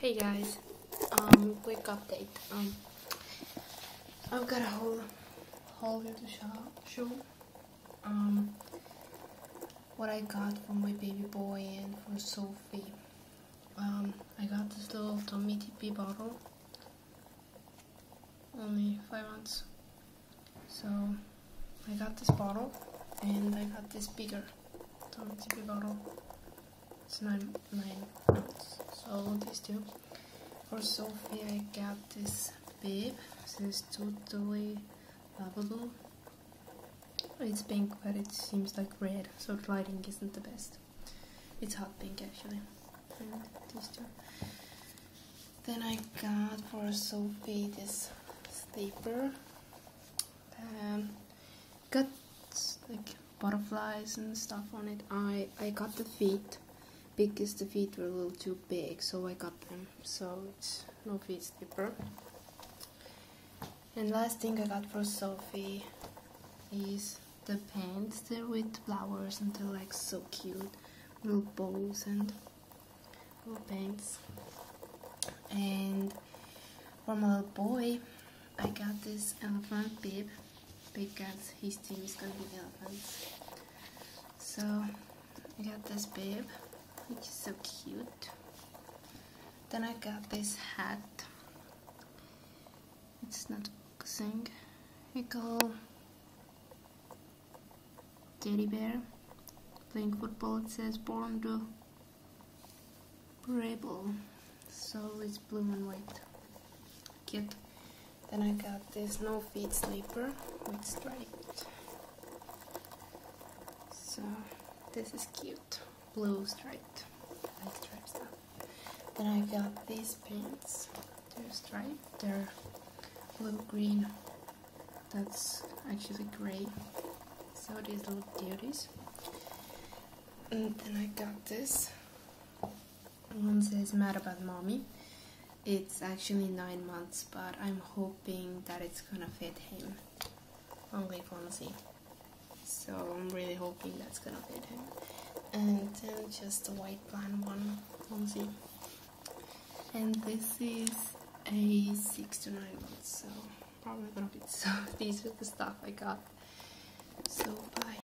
Hey guys, quick update. I've got a whole haul here to show. What I got for my baby boy and for Sophie. I got this little Tommy TP bottle, only 5 months. So I got this bottle, and I got this bigger Tommy TP bottle. It's 9 ounces. So these two. For Sophie, I got this bib. This is totally lovable. It's pink, but it seems like red, so the lighting isn't the best. It's hot pink actually. And these two. Then I got for Sophie this sleeper. Got like butterflies and stuff on it. I got the feet because the feet were a little too big, so I got them. So it's no feet sleeper. And last thing I got for Sophie is the pants. They're with flowers and they're like so cute, little bows and little pants. And for my little boy, I got this elephant bib because his team is gonna be elephants. So I got this bib, which is so cute. Then I got this hat. It's not focusing. I call teddy bear playing football. It says born to rebel, so it's blue and white. Cute. Then I got this no feet sleeper with striped. So this is cute, blue striped. I like striped stuff. Then I got these pants. They're striped. They're blue green. That's actually gray. So these little beauties. And then I got this. One says mad about mommy. It's actually 9 months, but I'm hoping that it's gonna fit him. Only Fonzie. So I'm really hoping that's gonna fit him. And then just a white plain one, Fonzie. And this is a 6 to 9 months, so probably gonna fit. So these are the stuff I got. So bye.